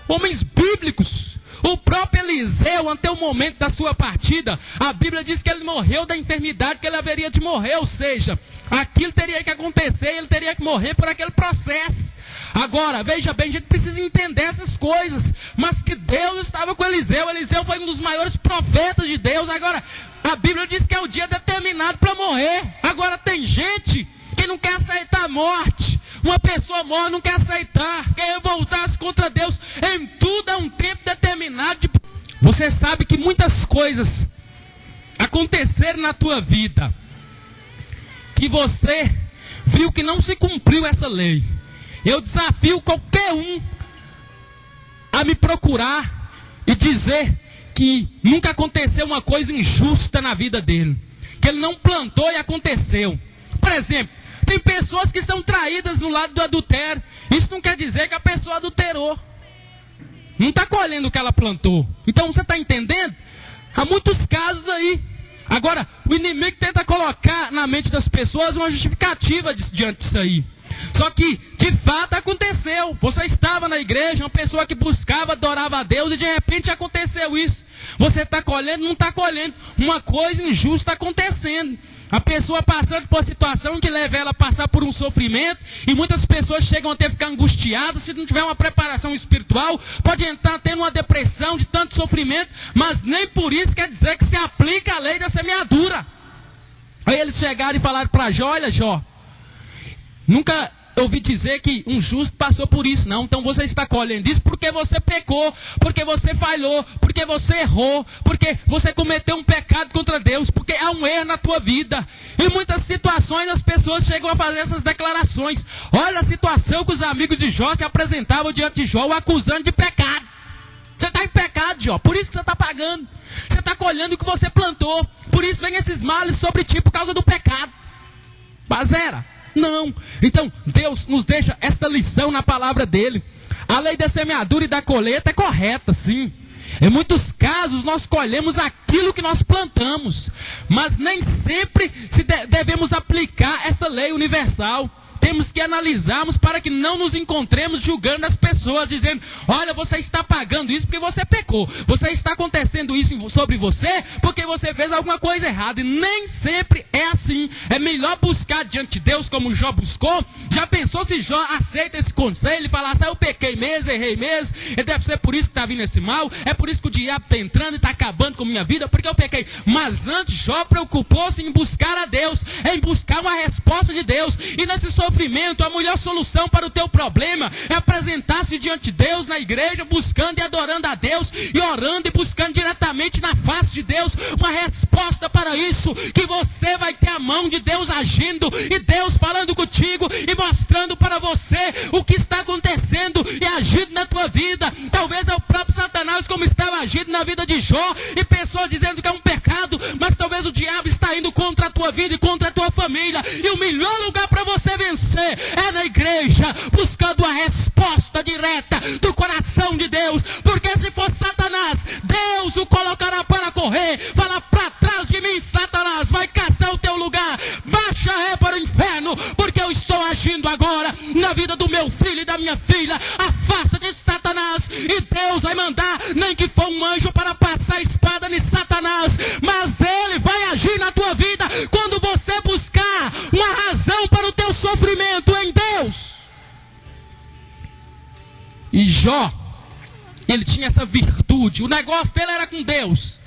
Homens bíblicos. O próprio Eliseu, até o momento da sua partida, a Bíblia diz que ele morreu da enfermidade que ele haveria de morrer, ou seja, aquilo teria que acontecer, ele teria que morrer por aquele processo. Agora, veja bem, a gente precisa entender essas coisas, mas que Deus estava com Eliseu. Eliseu foi um dos maiores profetas de Deus. Agora, a Bíblia diz que é o dia determinado para morrer. Agora, tem gente que não quer aceitar a morte. Uma pessoa morta não quer aceitar, quer revoltar-se contra Deus. Em tudo há um tempo determinado. Você sabe que muitas coisas aconteceram na tua vida, que você viu que não se cumpriu essa lei. Eu desafio qualquer um a me procurar e dizer que nunca aconteceu uma coisa injusta na vida dele, que ele não plantou e aconteceu. Por exemplo, tem pessoas que são traídas no lado do adultério. Isso não quer dizer que a pessoa adulterou. Não está colhendo o que ela plantou. Então você está entendendo? Há muitos casos aí. Agora, o inimigo tenta colocar na mente das pessoas uma justificativa diante disso aí. Só que, de fato, aconteceu. Você estava na igreja, uma pessoa que buscava, adorava a Deus, e de repente aconteceu isso. Você está colhendo, não está colhendo. Uma coisa injusta acontecendo. A pessoa passando por uma situação que leva ela a passar por um sofrimento, e muitas pessoas chegam a ter que ficar angustiadas. Se não tiver uma preparação espiritual, pode entrar tendo uma depressão de tanto sofrimento, mas nem por isso quer dizer que se aplica a lei da semeadura. Aí eles chegaram e falaram para Jó: olha, Jó, nunca ouvi dizer que um justo passou por isso, não. Então você está colhendo isso porque você pecou, porque você falhou, porque você errou, porque você cometeu um pecado contra Deus, porque há um erro na tua vida. Em muitas situações as pessoas chegam a fazer essas declarações. Olha a situação que os amigos de Jó se apresentavam diante de Jó, o acusando de pecado. Você está em pecado, Jó, por isso que você está pagando. Você está colhendo o que você plantou. Por isso vem esses males sobre ti por causa do pecado. Bazera. Não. Então, Deus nos deixa esta lição na palavra dele. A lei da semeadura e da colheita é correta, sim. Em muitos casos, nós colhemos aquilo que nós plantamos. Mas nem sempre devemos aplicar esta lei universal. Temos que analisarmos para que não nos encontremos julgando as pessoas, dizendo: olha, você está pagando isso porque você pecou. Você está acontecendo isso sobre você porque você fez alguma coisa errada. E nem sempre é assim. É melhor buscar diante de Deus como Jó buscou. Já pensou se Jó aceita esse conselho e falar: eu pequei mesmo, errei mesmo, e deve ser por isso que está vindo esse mal, é por isso que o diabo está entrando e está acabando com a minha vida, porque eu pequei. Mas antes Jó preocupou-se em buscar a Deus, em buscar uma resposta de Deus. E nesse sofrimento, a melhor solução para o teu problema é apresentar-se diante de Deus na igreja, buscando e adorando a Deus, e orando e buscando diretamente na face de Deus uma resposta para isso, que você vai ter a mão de Deus agindo, e Deus falando contigo e mostrando para você o que está acontecendo e agindo na tua vida. Talvez é o próprio Satanás, como estava agindo na vida de Jó, e pessoas dizendo que é um pecado, mas talvez o diabo está indo contra a tua vida e contra a tua família. E o melhor lugar para você vencer é na igreja, buscando a resposta direta do coração de Deus. Porque se for Satanás, Deus o colocará para correr. Fala: para trás de mim, Satanás, vai caçar o teu lugar, baixa ré para o inferno, porque eu estou agindo agora na vida do meu filho e da minha filha. Afasta de Satanás, e Deus vai mandar, nem que for um anjo para passar a espada em Satanás, mas ele vai agir na tua vida quando você buscar uma razão para o teu sofrimento em Deus. E Jó, ele tinha essa virtude. O negócio dele era com Deus.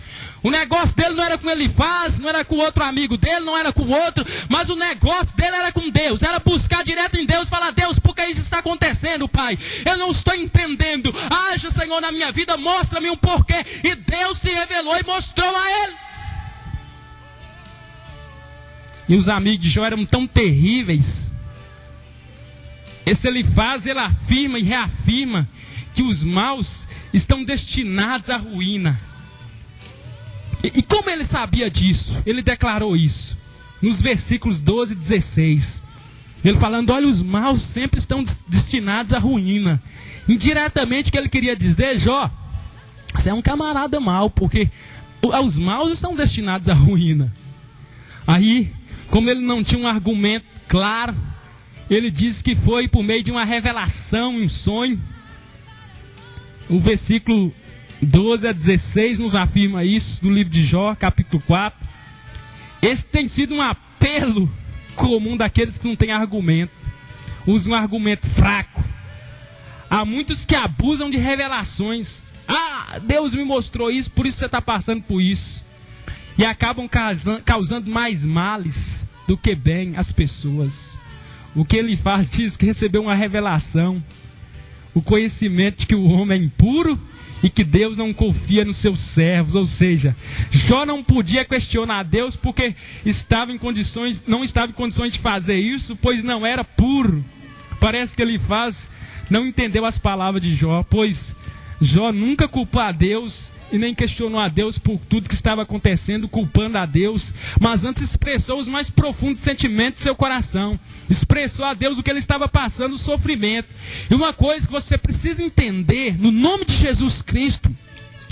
O negócio dele não era com Elifaz, não era com outro amigo dele, não era com outro, mas o negócio dele era com Deus. Era buscar direto entendendo, Pai. Eu não estou entendendo. Haja, Senhor, na minha vida, mostra-me um porquê. E Deus se revelou e mostrou a ele. E os amigos de Jó eram tão terríveis. Esse Elifaz, ele afirma e reafirma que os maus estão destinados à ruína. E como ele sabia disso? Ele declarou isso nos versículos 12 e 16. Ele falando, olha, os maus sempre estão destinados à ruína. Indiretamente o que ele queria dizer, Jó, você é um camarada mau, porque os maus estão destinados à ruína. Aí, como ele não tinha um argumento claro, ele disse que foi por meio de uma revelação, um sonho. O versículo 12 a 16 nos afirma isso, do livro de Jó, capítulo 4. Esse tem sido um apelo comum daqueles que não têm argumento. Usam um argumento fraco. Há muitos que abusam de revelações. Ah, Deus me mostrou isso, por isso você está passando por isso. E acabam causando mais males do que bem às pessoas. O que ele faz diz que recebeu uma revelação. O conhecimento de que o homem é impuro e que Deus não confia nos seus servos. Ou seja, Jó não podia questionar Deus porque não estava em condições de fazer isso, pois não era puro. Parece que Elifaz não entendeu as palavras de Jó, pois Jó nunca culpou a Deus e nem questionou a Deus por tudo que estava acontecendo, culpando a Deus, mas antes expressou os mais profundos sentimentos de seu coração. Expressou a Deus o que ele estava passando, o sofrimento. E uma coisa que você precisa entender, no nome de Jesus Cristo,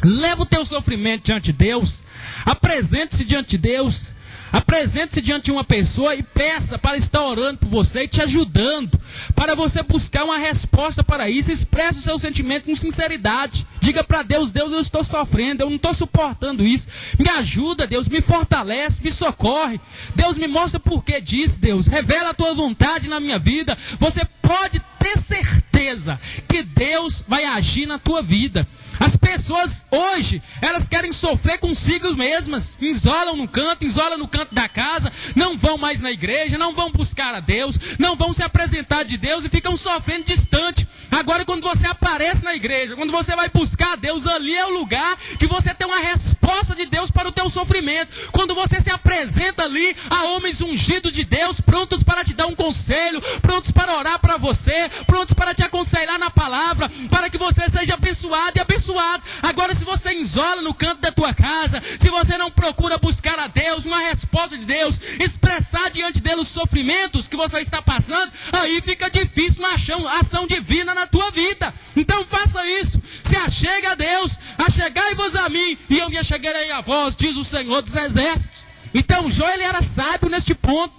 leva o teu sofrimento diante de Deus, apresente-se diante de Deus, apresente-se diante de uma pessoa e peça para estar orando por você e te ajudando, para você buscar uma resposta para isso. Expresse o seu sentimento com sinceridade. Diga para Deus, Deus, eu estou sofrendo, eu não estou suportando isso. Me ajuda, Deus, me fortalece, me socorre. Deus, me mostra por que disso, Deus. Revela a tua vontade na minha vida. Você pode ter certeza que Deus vai agir na tua vida. As pessoas hoje, elas querem sofrer consigo mesmas, isolam no canto da casa, não vão mais na igreja, não vão buscar a Deus, não vão se apresentar de Deus e ficam sofrendo distante. Agora, quando você aparece na igreja, quando você vai buscar a Deus, ali é o lugar que você tem uma resposta de Deus para o teu sofrimento. Quando você se apresenta ali a homens ungidos de Deus, prontos para te dar um conselho, prontos para orar para você, prontos para te aconselhar na palavra, para que você seja abençoado e abençoado. Agora, se você isola no canto da tua casa, se você não procura buscar a Deus, uma resposta de Deus, expressar diante dele os sofrimentos que você está passando, aí fica difícil uma ação divina na tua vida. Então faça isso, se achegue a Deus, achegai-vos a mim, e eu me achegarei a vós, diz o Senhor dos Exércitos. Então Jó, ele era sábio neste ponto.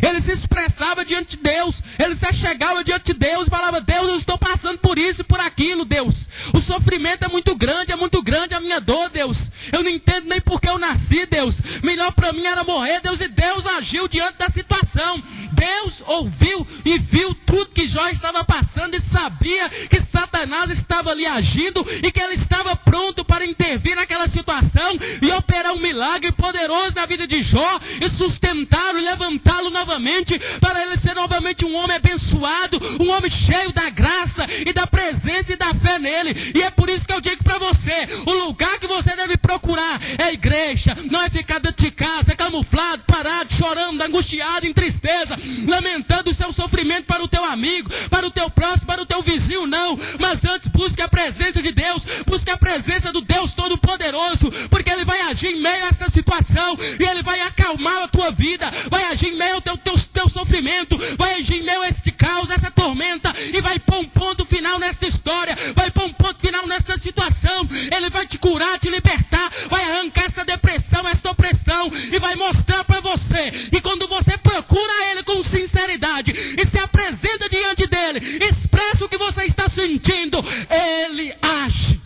Ele se expressava diante de Deus, ele se achegava diante de Deus e falava, Deus, eu estou passando por isso e por aquilo, Deus. O sofrimento é muito grande a minha dor, Deus. Eu não entendo nem por que eu nasci, Deus. Melhor para mim era morrer, Deus. E Deus agiu diante da situação. Deus ouviu e viu tudo que Jó estava passando e sabia que Satanás estava ali agindo e que ele estava pronto para intervir naquela situação e operar um milagre poderoso na vida de Jó e sustentá-lo e levantá-lo novamente, para ele ser novamente um homem abençoado, um homem cheio da graça e da presença e da fé nele. E é por isso que eu digo para você, o lugar que você deve procurar é a igreja, não é ficar dentro de casa, camuflado, parado, chorando, angustiado, em tristeza, lamentando o seu sofrimento para o teu amigo, para o teu próximo, para o teu vizinho, não. Mas antes busque a presença de Deus, busque a presença do Deus Todo-Poderoso, porque ele vai agir em meio a esta situação, e ele vai acalmar a tua vida, vai agir em meio ao teu sofrimento, vai agir em meio a este caos, essa tormenta, e vai pôr um ponto final nesta história, vai pôr um ponto final nesta situação. Ele vai te curar, te libertar, vai arrancar esta depressão, esta opressão, e vai mostrar para você. E quando você procura ele com sinceridade e se apresenta diante dele, expressa o que você está sentindo, ele age.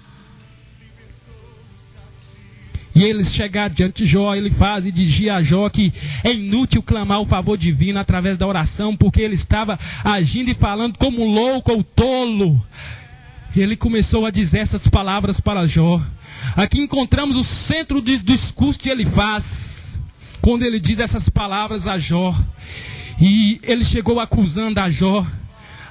E eles chegaram diante de Jó, ele faz e dizia a Jó que é inútil clamar o favor divino através da oração, porque ele estava agindo e falando como louco ou tolo. Ele começou a dizer essas palavras para Jó. Aqui encontramos o centro do discurso que ele faz, quando ele diz essas palavras a Jó. E ele chegou acusando a Jó,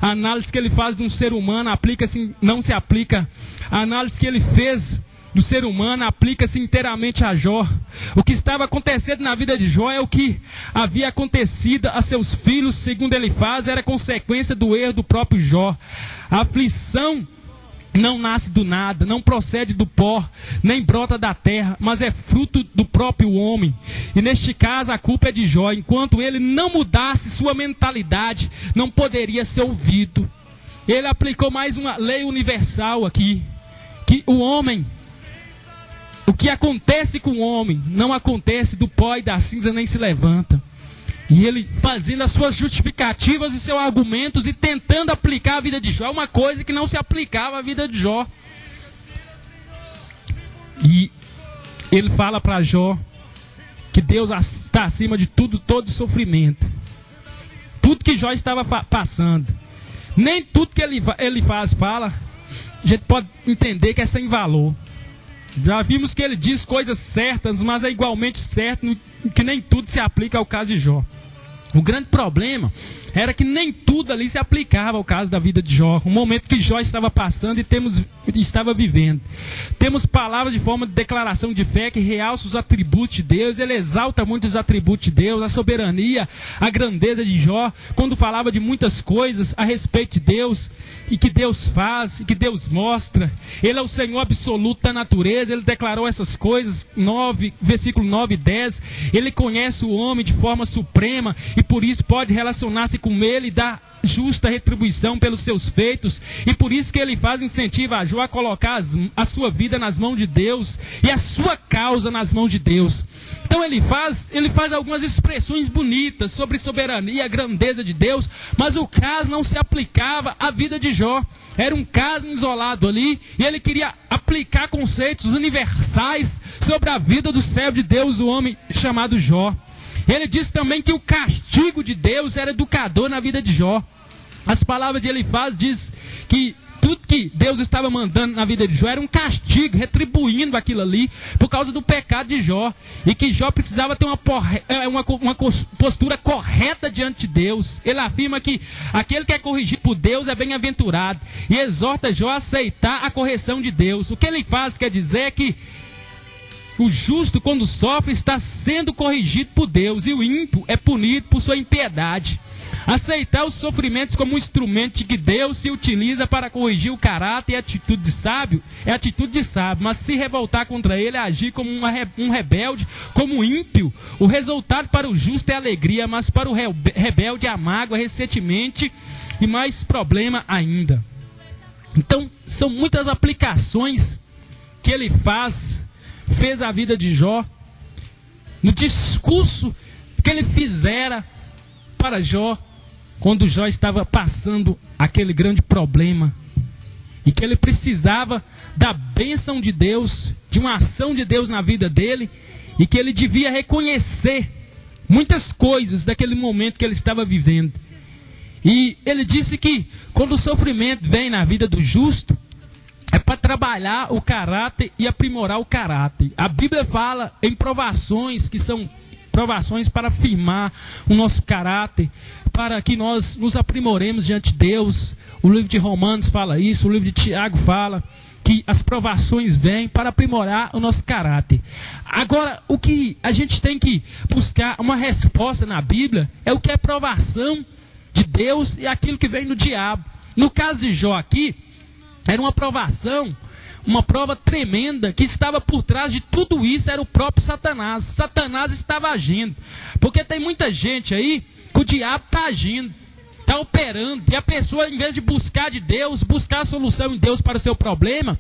A análise que ele faz de um ser humano aplica-se, não se aplica. A análise que ele fez do ser humano aplica-se inteiramente a Jó. O que estava acontecendo na vida de Jó é o que havia acontecido a seus filhos, segundo ele faz, era consequência do erro do próprio Jó. A aflição não nasce do nada, não procede do pó, nem brota da terra, mas é fruto do próprio homem. E neste caso a culpa é de Jó. Enquanto ele não mudasse sua mentalidade, não poderia ser ouvido. Ele aplicou mais uma lei universal aqui, que o homem, o que acontece com o homem, não acontece do pó e da cinza, nem se levanta. E ele fazendo as suas justificativas e seus argumentos e tentando aplicar a vida de Jó, uma coisa que não se aplicava à vida de Jó. E ele fala para Jó que Deus está acima de tudo, todo sofrimento. Tudo que Jó estava passando. Nem tudo que ele fala, a gente pode entender que é sem valor. Já vimos que ele diz coisas certas, mas é igualmente certo que nem tudo se aplica ao caso de Jó. O grande problema era que nem tudo ali se aplicava ao caso da vida de Jó. O momento que Jó estava passando e estava vivendo. Temos palavras de forma de declaração de fé que realça os atributos de Deus. Ele exalta muito os atributos de Deus, a soberania, a grandeza de Jó. Quando falava de muitas coisas a respeito de Deus, e que Deus faz, e que Deus mostra. Ele é o Senhor absoluto da natureza. Ele declarou essas coisas, versículo 9 e 10. Ele conhece o homem de forma suprema e por isso pode relacionar-se com ele e dar justa retribuição pelos seus feitos. E por isso que ele incentiva a Jó a colocar a sua vida nas mãos de Deus e a sua causa nas mãos de Deus. Então ele faz algumas expressões bonitas sobre soberania, a grandeza de Deus, mas o caso não se aplicava à vida de Jó. Era um caso isolado ali, e ele queria aplicar conceitos universais sobre a vida do servo de Deus, o homem chamado Jó. Ele diz também que o castigo de Deus era educador na vida de Jó. As palavras de Elifaz diz que tudo que Deus estava mandando na vida de Jó era um castigo, retribuindo aquilo ali por causa do pecado de Jó. E que Jó precisava ter uma postura correta diante de Deus. Ele afirma que aquele que é corrigido por Deus é bem-aventurado. E exorta Jó a aceitar a correção de Deus. O que ele faz quer dizer que o justo, quando sofre, está sendo corrigido por Deus. E o ímpio é punido por sua impiedade. Aceitar os sofrimentos como um instrumento de que Deus se utiliza para corrigir o caráter e a atitude de sábio, é atitude de sábio. Mas se revoltar contra ele é agir como um rebelde, como um ímpio. O resultado para o justo é alegria, mas para o rebelde é a mágoa, ressentimento e mais problema ainda. Então, são muitas aplicações que ele fez a vida de Jó, no discurso que ele fizera para Jó, quando Jó estava passando aquele grande problema, e que ele precisava da bênção de Deus, de uma ação de Deus na vida dele, e que ele devia reconhecer muitas coisas daquele momento que ele estava vivendo. E ele disse que quando o sofrimento vem na vida do justo, é para trabalhar o caráter e aprimorar o caráter. A Bíblia fala em provações, que são provações para firmar o nosso caráter, para que nós nos aprimoremos diante de Deus. O livro de Romanos fala isso, o livro de Tiago fala que as provações vêm para aprimorar o nosso caráter. Agora, o que a gente tem que buscar uma resposta na Bíblia é o que é provação de Deus e aquilo que vem do diabo. No caso de Jó aqui, era uma provação, uma prova tremenda, que estava por trás de tudo isso, era o próprio Satanás. Satanás estava agindo, porque tem muita gente aí que o diabo está agindo, está operando, e a pessoa, em vez de buscar de Deus, buscar a solução em Deus para o seu problema,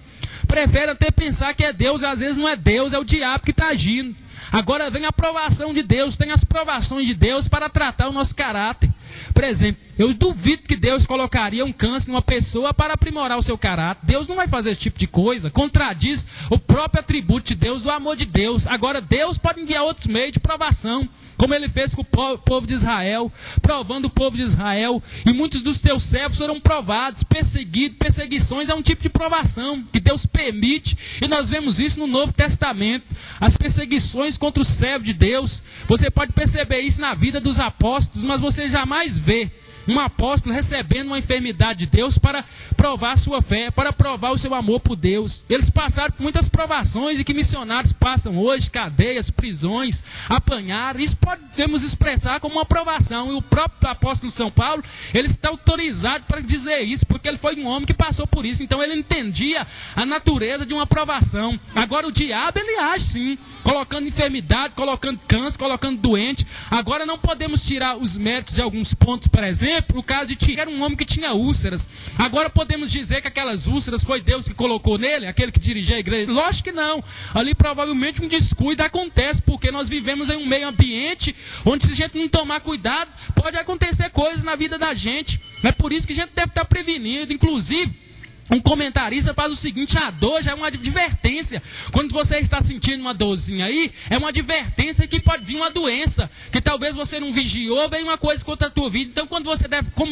prefere até pensar que é Deus, às vezes não é Deus, é o diabo que está agindo. Agora vem a provação de Deus, tem as provações de Deus para tratar o nosso caráter. Por exemplo, eu duvido que Deus colocaria um câncer numa pessoa para aprimorar o seu caráter. Deus não vai fazer esse tipo de coisa, contradiz o próprio atributo de Deus, do amor de Deus. Agora Deus pode enviar outros meios de provação, como ele fez com o povo de Israel, provando o povo de Israel, e muitos dos teus servos foram provados, perseguidos. Perseguições é um tipo de provação que Deus permite, e nós vemos isso no Novo Testamento, as perseguições contra os servos de Deus. Você pode perceber isso na vida dos apóstolos, mas você jamais vê um apóstolo recebendo uma enfermidade de Deus para provar a sua fé, para provar o seu amor por Deus. Eles passaram por muitas provações e que missionários passam hoje, cadeias, prisões, apanhar. Isso podemos expressar como uma provação. E o próprio apóstolo São Paulo, ele está autorizado para dizer isso, porque ele foi um homem que passou por isso. Então ele entendia a natureza de uma provação. Agora o diabo, ele age sim, colocando enfermidade, colocando câncer, colocando doente. Agora não podemos tirar os méritos de alguns pontos, por exemplo, o caso de Tiago, era um homem que tinha úlceras. Agora podemos dizer que aquelas úlceras foi Deus que colocou nele, aquele que dirigia a igreja? Lógico que não. Ali provavelmente um descuido acontece, porque nós vivemos em um meio ambiente onde, se a gente não tomar cuidado, pode acontecer coisas na vida da gente. É por isso que a gente deve estar prevenido. Inclusive, um comentarista faz o seguinte: a dor já é uma advertência. Quando você está sentindo uma dorzinha aí, é uma advertência que pode vir uma doença, que talvez você não vigiou, vem uma coisa contra a tua vida. Então como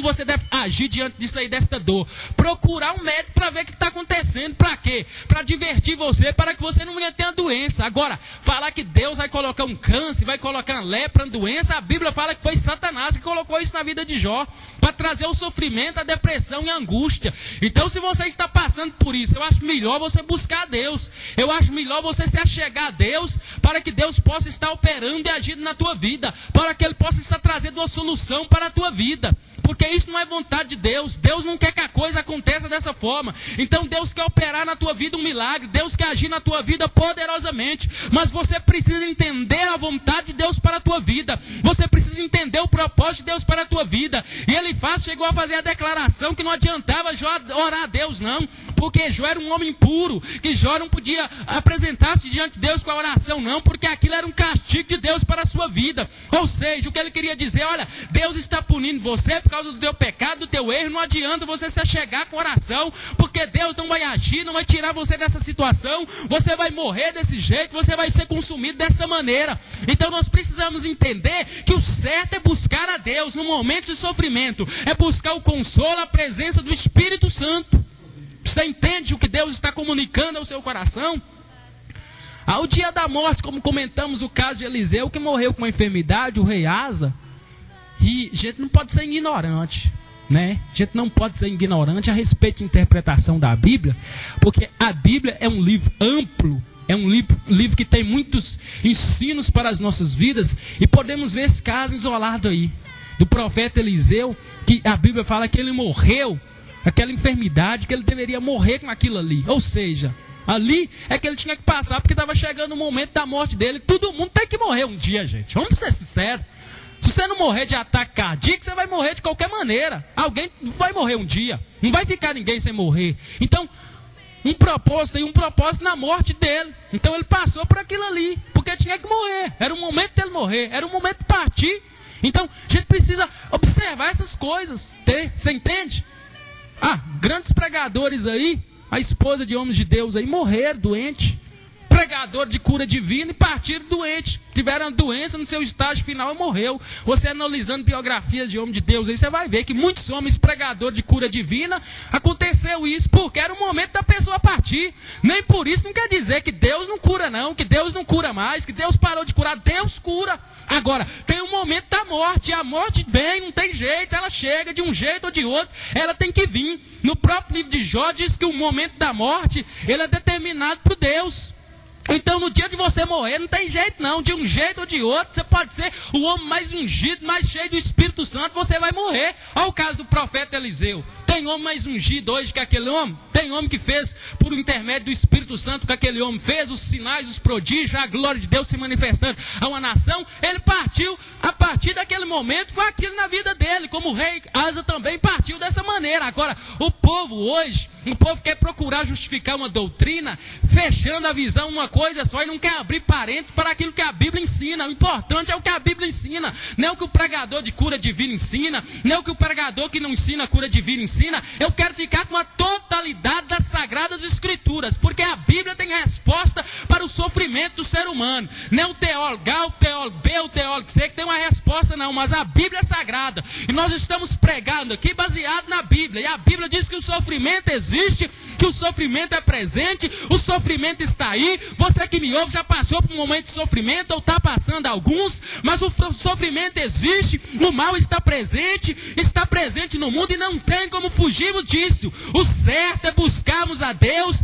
você deve agir diante disso aí, desta dor? Procurar um médico para ver o que está acontecendo. Para quê? Para divertir você, para que você não venha ter a doença. Agora, falar que Deus vai colocar um câncer, vai colocar uma lepra, uma doença, a Bíblia fala que foi Satanás que colocou isso na vida de Jó, para trazer o sofrimento, a depressão e a angústia. Então, se você está passando por isso, eu acho melhor você buscar a Deus. Eu acho melhor você se achegar a Deus, para que Deus possa estar operando e agindo na tua vida, para que Ele possa estar trazendo uma solução para a tua vida. Porque isso não é vontade de Deus. Deus não quer que a coisa aconteça dessa forma. Então Deus quer operar na tua vida um milagre. Deus quer agir na tua vida poderosamente. Mas você precisa entender a vontade de Deus para a tua vida. Você precisa entender o propósito de Deus para a tua vida. E ele chegou a fazer a declaração que não adiantava Jó orar a Deus não. Porque Jó era um homem puro. Que Jó não podia apresentar-se diante de Deus com a oração não. Porque aquilo era um castigo de Deus para a sua vida. Ou seja, o que ele queria dizer: olha, Deus está punindo você por causa do teu pecado, do teu erro. Não adianta você se achegar com oração, porque Deus não vai agir, não vai tirar você dessa situação. Você vai morrer desse jeito, você vai ser consumido desta maneira. Então nós precisamos entender que o certo é buscar a Deus no momento de sofrimento, é buscar o consolo, a presença do Espírito Santo. Você entende o que Deus está comunicando ao seu coração? Ao dia da morte, como comentamos o caso de Eliseu, que morreu com uma enfermidade, o rei Asa. E a gente não pode ser ignorante, né? A gente não pode ser ignorante a respeito de interpretação da Bíblia, porque a Bíblia é um livro amplo, é um livro que tem muitos ensinos para as nossas vidas, e podemos ver esse caso isolado aí, do profeta Eliseu, que a Bíblia fala que ele morreu, aquela enfermidade, que ele deveria morrer com aquilo ali. Ou seja, ali é que ele tinha que passar, porque estava chegando o momento da morte dele. Todo mundo tem que morrer um dia, gente. Vamos ser sinceros. Se você não morrer de ataque cardíaco, você vai morrer de qualquer maneira. Alguém vai morrer um dia. Não vai ficar ninguém sem morrer. Então, um propósito na morte dele. Então ele passou por aquilo ali, porque tinha que morrer. Era o momento dele morrer, era o momento de partir. Então, a gente precisa observar essas coisas. Você entende? Grandes pregadores aí, a esposa de homens de Deus aí, morreram doente. Pregador de cura divina e partiram doente. Tiveram doença no seu estágio final e morreu. Você analisando biografias de homens de Deus aí, você vai ver que muitos homens pregadores de cura divina, aconteceu isso porque era o momento da pessoa partir. Nem por isso não quer dizer que Deus não cura não, que Deus não cura mais, que Deus parou de curar. Deus cura. Agora, tem um momento da morte, e a morte vem, não tem jeito, ela chega de um jeito ou de outro, ela tem que vir. No próprio livro de Jó diz que o momento da morte, ele é determinado por Deus. Então no dia de você morrer não tem jeito não, de um jeito ou de outro, você pode ser o homem mais ungido, mais cheio do Espírito Santo, você vai morrer. Olha o caso do profeta Eliseu. Tem homem mais ungido hoje que aquele homem? Tem homem que fez por intermédio do Espírito Santo que aquele homem fez, os sinais, os prodígios, a glória de Deus se manifestando a uma nação. Ele partiu a partir daquele momento com aquilo na vida dele, como o rei Asa também partiu dessa maneira. Agora, o povo hoje, o povo quer procurar justificar uma doutrina, fechando a visão uma coisa só, e não quer abrir parênteses para aquilo que a Bíblia ensina. O importante é o que a Bíblia ensina, não é o que o pregador de cura divina ensina, não é o que o pregador que não ensina cura divina ensina. Eu quero ficar com a totalidade das Sagradas Escrituras, porque a Bíblia tem resposta para os sofrimento do ser humano. Não o teólogo A, o teólogo B, o teólogo C que tem uma resposta não, mas a Bíblia é sagrada. E nós estamos pregando aqui baseado na Bíblia. E a Bíblia diz que o sofrimento existe, que o sofrimento é presente, o sofrimento está aí. Você que me ouve já passou por um momento de sofrimento ou está passando alguns, mas o sofrimento existe, o mal está presente no mundo e não tem como fugirmos disso. O certo é buscarmos a Deus,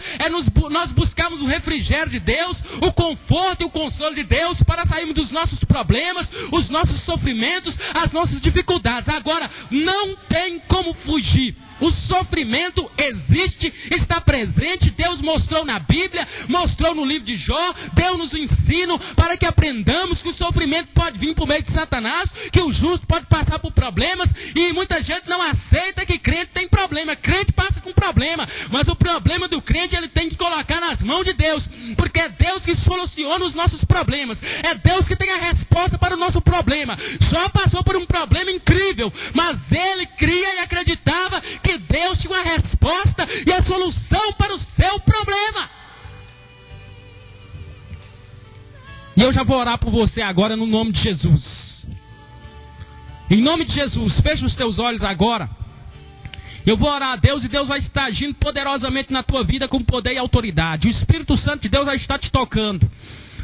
nós buscarmos o refrigério de Deus, o conforto e o consolo de Deus para sairmos dos nossos problemas, os nossos sofrimentos, as nossas dificuldades. Agora, não tem como fugir. O sofrimento existe, está presente. Deus mostrou na Bíblia, mostrou no livro de Jó, deu-nos o ensino para que aprendamos que o sofrimento pode vir por meio de Satanás, que o justo pode passar por problemas, e muita gente não aceita que crente tem problema. Crente passa com problema, mas o problema do crente ele tem que colocar nas mãos de Deus, porque é Deus que soluciona os nossos problemas, é Deus que tem a resposta para o nosso problema. Jó passou por um problema incrível, mas ele cria e acreditava que Deus tinha uma resposta e a solução para o seu problema. E eu já vou orar por você agora no nome de Jesus. Em nome de Jesus, fecha os teus olhos agora. Eu vou orar a Deus e Deus vai estar agindo poderosamente na tua vida com poder e autoridade. O Espírito Santo de Deus vai estar te tocando.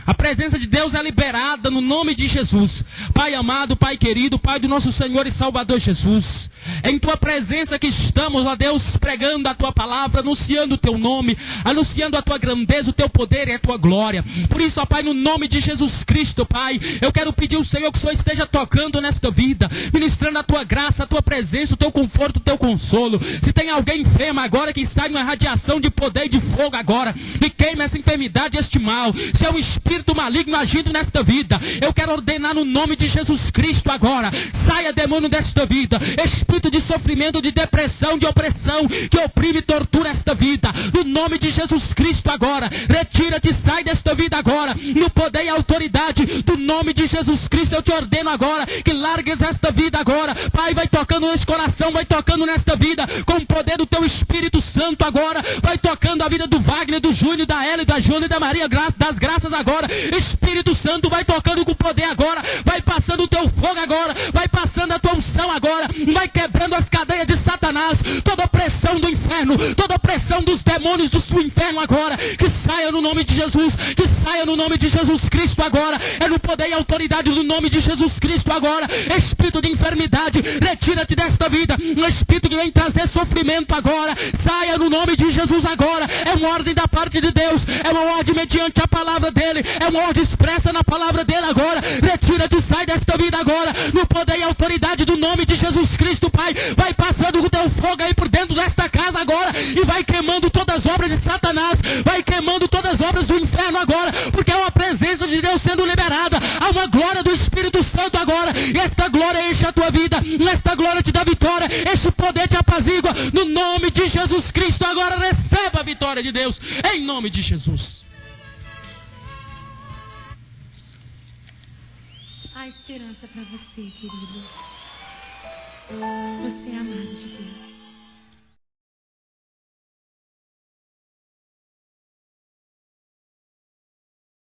A presença de Deus é liberada no nome de Jesus. Pai amado, Pai querido, Pai do nosso Senhor e Salvador Jesus. É em Tua presença que estamos, ó Deus, pregando a Tua palavra, anunciando o Teu nome, anunciando a Tua grandeza, o Teu poder e a Tua glória. Por isso, ó Pai, no nome de Jesus Cristo, Pai, eu quero pedir ao Senhor que o Senhor esteja tocando nesta vida, ministrando a Tua graça, a Tua presença, o Teu conforto, o Teu consolo. Se tem alguém enfermo agora, que sai uma radiação de poder e de fogo agora, e queima essa enfermidade, este mal. Se é um espírito maligno agindo nesta vida, eu quero ordenar no nome de Jesus Cristo agora, saia demônio desta vida, espírito de sofrimento, de depressão, de opressão, que oprime e tortura esta vida, no nome de Jesus Cristo agora, retira-te, sai desta vida agora, no poder e autoridade do nome de Jesus Cristo. Eu te ordeno agora, que largues esta vida agora, Pai, vai tocando nesse coração, vai tocando nesta vida, com o poder do Teu Espírito Santo agora, vai tocando a vida do Wagner, do Júnior, da Ela, da Júlia e da Maria, das graças agora. Espírito Santo vai tocando com poder agora, vai passando o Teu fogo agora, vai passando a Tua unção agora, vai quebrando as cadeias de Satanás, toda opressão do inferno, toda opressão dos demônios do seu inferno agora, que saia no nome de Jesus, que saia no nome de Jesus Cristo agora, é no poder e autoridade do nome de Jesus Cristo agora. Espírito de enfermidade, retira-te desta vida, um espírito que vem trazer sofrimento agora, saia no nome de Jesus agora. É uma ordem da parte de Deus, é uma ordem mediante a palavra dele, é uma ordem expressa na palavra dele agora. Retira-te, sai desta vida agora, no poder e autoridade do nome de Jesus Cristo, Pai. Vai passando o Teu fogo aí por dentro desta casa agora, e vai queimando todas as obras de Satanás, vai queimando todas as obras do inferno agora, porque é uma presença de Deus sendo liberada, há uma glória do Espírito Santo agora, e esta glória enche a tua vida, esta glória te dá vitória, este poder te apazigua, no nome de Jesus Cristo agora. Receba a vitória de Deus, em nome de Jesus. Há esperança para você, querido. Você é amado de Deus.